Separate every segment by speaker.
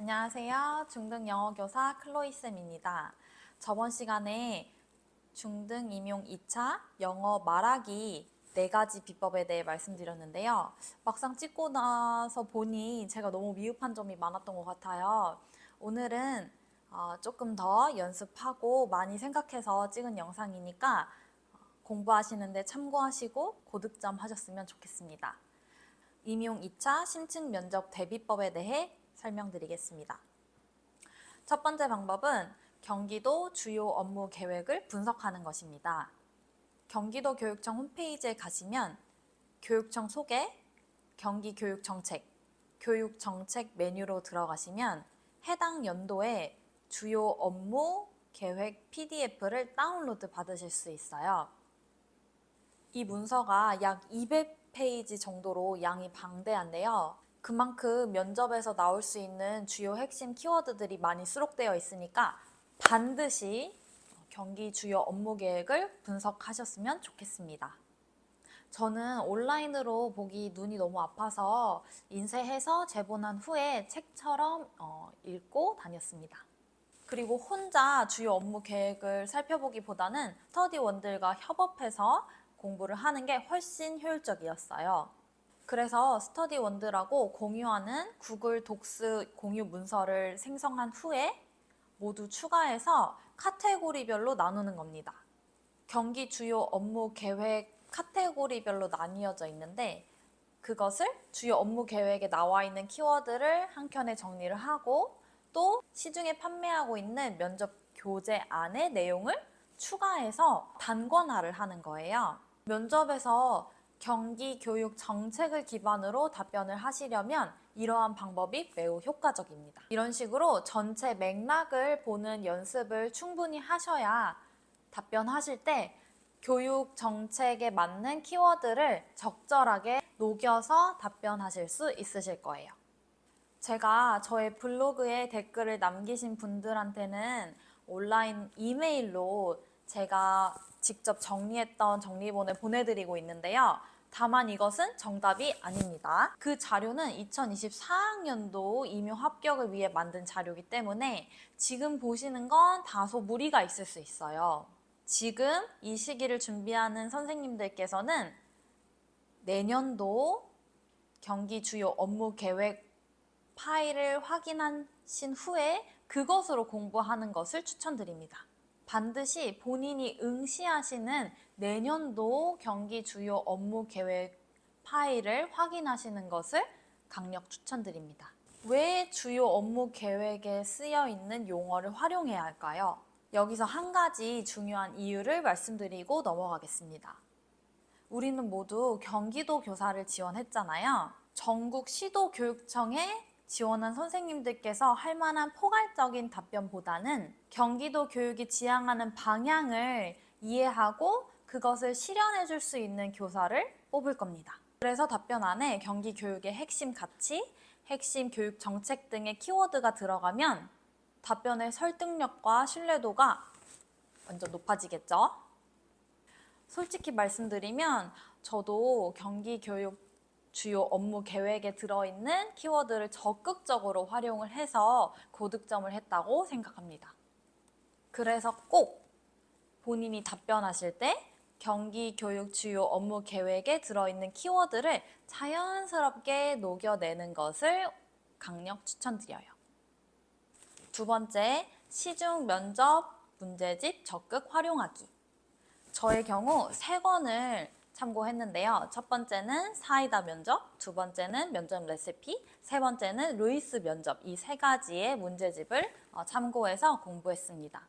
Speaker 1: 안녕하세요. 중등 영어교사 클로이쌤입니다. 저번 시간에 중등 임용 2차 영어 말하기 4가지 비법에 대해 말씀드렸는데요. 막상 찍고 나서 보니 제가 너무 미흡한 점이 많았던 것 같아요. 오늘은 조금 더 연습하고 많이 생각해서 찍은 영상이니까 공부하시는데 참고하시고 고득점 하셨으면 좋겠습니다. 임용 2차 심층 면접 대비법에 대해 설명드리겠습니다. 첫 번째 방법은 경기도 주요 업무 계획을 분석하는 것입니다. 경기도 교육청 홈페이지에 가시면 교육청 소개, 경기교육정책, 교육정책 메뉴로 들어가시면 해당 연도의 주요 업무 계획 PDF를 다운로드 받으실 수 있어요. 이 문서가 약 200페이지 정도로 양이 방대한데요. 그만큼 면접에서 나올 수 있는 주요 핵심 키워드들이 많이 수록되어 있으니까 반드시 경기 주요 업무 계획을 분석하셨으면 좋겠습니다. 저는 온라인으로 보기 눈이 너무 아파서 인쇄해서 제본한 후에 책처럼 읽고 다녔습니다. 그리고 혼자 주요 업무 계획을 살펴보기보다는 스터디원들과 협업해서 공부를 하는 게 훨씬 효율적이었어요. 그래서 스터디원들하고 공유하는 구글 독스 공유 문서를 생성한 후에 모두 추가해서 카테고리별로 나누는 겁니다. 경기 주요 업무 계획 카테고리별로 나뉘어져 있는데 그것을 주요 업무 계획에 나와 있는 키워드를 한 켠에 정리를 하고 또 시중에 판매하고 있는 면접 교재 안에 내용을 추가해서 단권화를 하는 거예요. 면접에서 경기 교육 정책을 기반으로 답변을 하시려면 이러한 방법이 매우 효과적입니다. 이런 식으로 전체 맥락을 보는 연습을 충분히 하셔야 답변하실 때 교육 정책에 맞는 키워드를 적절하게 녹여서 답변하실 수 있으실 거예요. 제가 저의 블로그에 댓글을 남기신 분들한테는 온라인 이메일로 제가 직접 정리했던 정리본을 보내드리고 있는데요. 다만 이것은 정답이 아닙니다. 그 자료는 2024학년도 임용 합격을 위해 만든 자료이기 때문에 지금 보시는 건 다소 무리가 있을 수 있어요. 지금 이 시기를 준비하는 선생님들께서는 내년도 경기 주요 업무 계획 파일을 확인하신 후에 그것으로 공부하는 것을 추천드립니다. 반드시 본인이 응시하시는 내년도 경기 주요 업무 계획 파일을 확인하시는 것을 강력 추천드립니다. 왜 주요 업무 계획에 쓰여 있는 용어를 활용해야 할까요? 여기서 한 가지 중요한 이유를 말씀드리고 넘어가겠습니다. 우리는 모두 경기도 교사를 지원했잖아요. 전국 시도교육청에 지원한 선생님들께서 할 만한 포괄적인 답변보다는 경기도 교육이 지향하는 방향을 이해하고 그것을 실현해 줄 수 있는 교사를 뽑을 겁니다. 그래서 답변 안에 경기 교육의 핵심 가치, 핵심 교육 정책 등의 키워드가 들어가면 답변의 설득력과 신뢰도가 완전 높아지겠죠? 솔직히 말씀드리면 저도 경기 교육 주요 업무 계획에 들어있는 키워드를 적극적으로 활용을 해서 고득점을 했다고 생각합니다. 그래서 꼭 본인이 답변하실 때 경기 교육 주요 업무 계획에 들어있는 키워드를 자연스럽게 녹여내는 것을 강력 추천드려요. 두 번째, 시중 면접 문제집 적극 활용하기. 저의 경우 3권을 참고했는데요. 첫 번째는 사이다 면접, 두 번째는 면접 레시피, 세 번째는 루이스 면접. 이 3가지의 문제집을 참고해서 공부했습니다.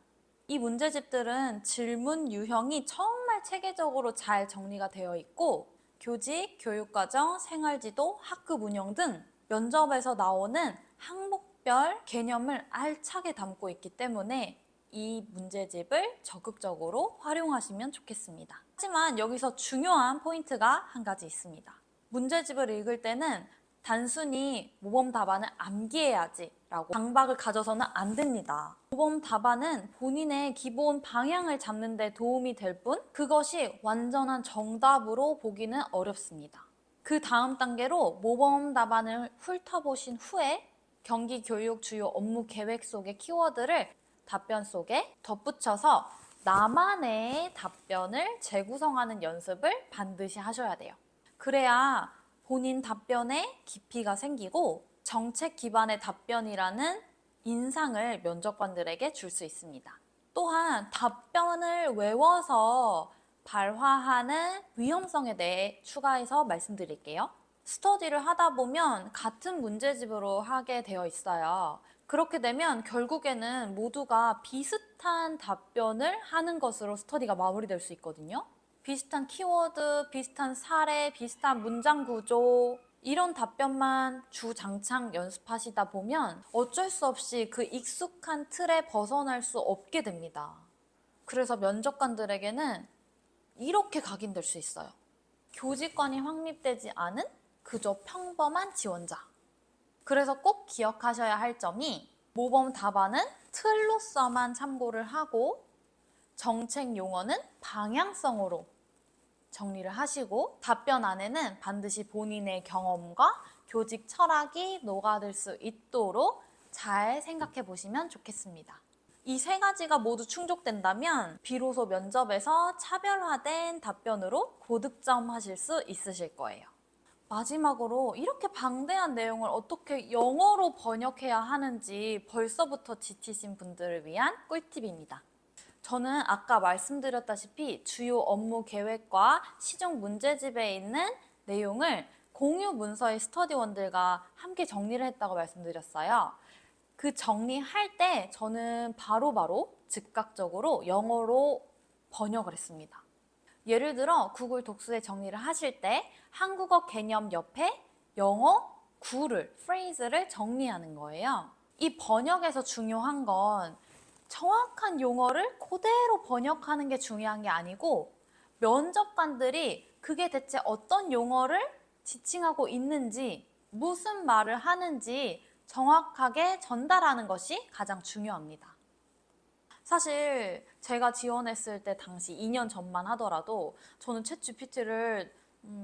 Speaker 1: 이 문제집들은 질문 유형이 정말 체계적으로 잘 정리가 되어 있고 교직, 교육과정, 생활지도, 학급 운영 등 면접에서 나오는 항목별 개념을 알차게 담고 있기 때문에 이 문제집을 적극적으로 활용하시면 좋겠습니다. 하지만 여기서 중요한 포인트가 한 가지 있습니다. 문제집을 읽을 때는 단순히 모범 답안을 암기해야지 라고 강박을 가져서는 안 됩니다. 모범 답안은 본인의 기본 방향을 잡는 데 도움이 될 뿐 그것이 완전한 정답으로 보기는 어렵습니다. 그 다음 단계로 모범 답안을 훑어보신 후에 경기 교육 주요 업무 계획 속의 키워드를 답변 속에 덧붙여서 나만의 답변을 재구성하는 연습을 반드시 하셔야 돼요. 그래야 본인 답변에 깊이가 생기고 정책 기반의 답변이라는 인상을 면접관들에게 줄 수 있습니다. 또한 답변을 외워서 발화하는 위험성에 대해 추가해서 말씀드릴게요. 스터디를 하다 보면 같은 문제집으로 하게 되어 있어요. 그렇게 되면 결국에는 모두가 비슷한 답변을 하는 것으로 스터디가 마무리될 수 있거든요. 비슷한 키워드, 비슷한 사례, 비슷한 문장 구조, 이런 답변만 주장창 연습하시다 보면 어쩔 수 없이 그 익숙한 틀에 벗어날 수 없게 됩니다. 그래서 면접관들에게는 이렇게 각인될 수 있어요. 교직권이 확립되지 않은 그저 평범한 지원자. 그래서 꼭 기억하셔야 할 점이 모범 답안은 틀로서만 참고를 하고 정책 용어는 방향성으로 정리를 하시고 답변 안에는 반드시 본인의 경험과 교직 철학이 녹아들 수 있도록 잘 생각해 보시면 좋겠습니다. 이 세 가지가 모두 충족된다면 비로소 면접에서 차별화된 답변으로 고득점 하실 수 있으실 거예요. 마지막으로 이렇게 방대한 내용을 어떻게 영어로 번역해야 하는지 벌써부터 지치신 분들을 위한 꿀팁입니다. 저는 아까 말씀드렸다시피 주요 업무 계획과 시중 문제집에 있는 내용을 공유 문서의 스터디원들과 함께 정리를 했다고 말씀드렸어요. 그 정리할 때 저는 바로바로 즉각적으로 영어로 번역을 했습니다. 예를 들어 구글 독수에 정리를 하실 때 한국어 개념 옆에 영어 구를, phrase를 정리하는 거예요. 이 번역에서 중요한 건 정확한 용어를 그대로 번역하는 게 중요한 게 아니고 면접관들이 그게 대체 어떤 용어를 지칭하고 있는지, 무슨 말을 하는지 정확하게 전달하는 것이 가장 중요합니다. 사실 제가 지원했을 때 당시 2년 전만 하더라도 저는 챗GPT를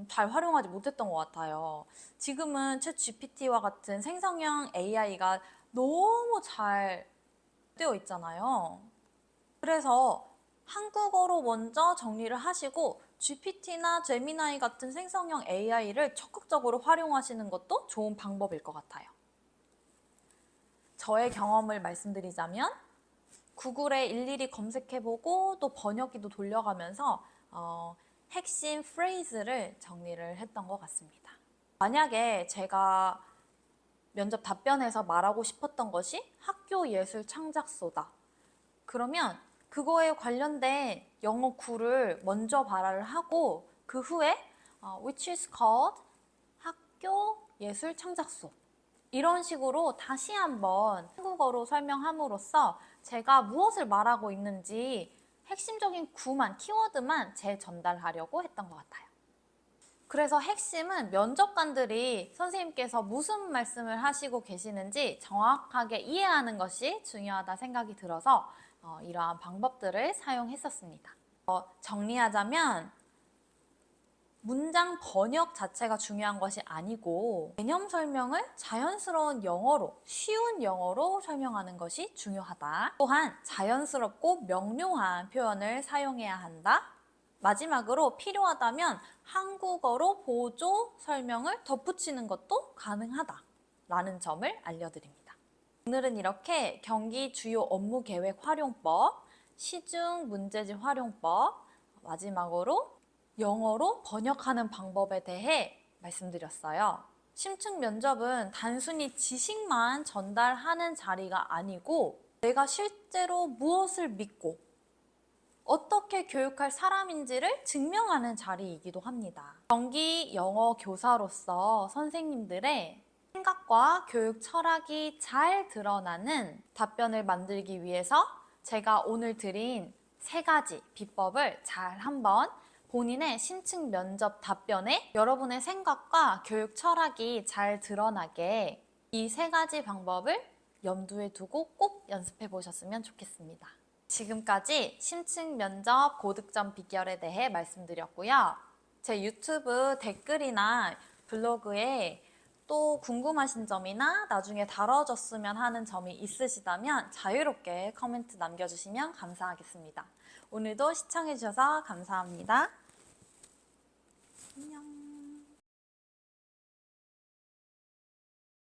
Speaker 1: 잘 활용하지 못했던 것 같아요. 지금은 챗GPT와 같은 생성형 AI가 너무 잘 되어 있잖아요. 그래서 한국어로 먼저 정리를 하시고 GPT나 제미나이 같은 생성형 AI를 적극적으로 활용하시는 것도 좋은 방법일 것 같아요. 저의 경험을 말씀드리자면 구글에 일일이 검색해보고 또 번역기도 돌려가면서 핵심 프레이즈를 정리를 했던 것 같습니다. 만약에 제가 면접 답변에서 말하고 싶었던 것이 학교 예술 창작소다. 그러면 그거에 관련된 영어 구를 먼저 발화를 하고 그 후에 which is called 학교 예술 창작소. 이런 식으로 다시 한번 한국어로 설명함으로써 제가 무엇을 말하고 있는지 핵심적인 구만, 키워드만 재전달하려고 했던 것 같아요. 그래서 핵심은 면접관들이 선생님께서 무슨 말씀을 하시고 계시는지 정확하게 이해하는 것이 중요하다 생각이 들어서 이러한 방법들을 사용했었습니다. 정리하자면 문장 번역 자체가 중요한 것이 아니고 개념 설명을 자연스러운 영어로, 쉬운 영어로 설명하는 것이 중요하다. 또한 자연스럽고 명료한 표현을 사용해야 한다. 마지막으로 필요하다면 한국어로 보조 설명을 덧붙이는 것도 가능하다 라는 점을 알려드립니다. 오늘은 이렇게 경기 주요 업무 계획 활용법, 시중 문제집 활용법, 마지막으로 영어로 번역하는 방법에 대해 말씀드렸어요. 심층 면접은 단순히 지식만 전달하는 자리가 아니고 내가 실제로 무엇을 믿고 어떻게 교육할 사람인지를 증명하는 자리이기도 합니다. 경기 영어 교사로서 선생님들의 생각과 교육 철학이 잘 드러나는 답변을 만들기 위해서 제가 오늘 드린 3가지 비법을 잘 한번 본인의 심층 면접 답변에 여러분의 생각과 교육 철학이 잘 드러나게 이 3가지 방법을 염두에 두고 꼭 연습해 보셨으면 좋겠습니다. 지금까지 심층 면접 고득점 비결에 대해 말씀드렸고요. 제 유튜브 댓글이나 블로그에 또 궁금하신 점이나 나중에 다뤄줬으면 하는 점이 있으시다면 자유롭게 코멘트 남겨주시면 감사하겠습니다. 오늘도 시청해주셔서 감사합니다.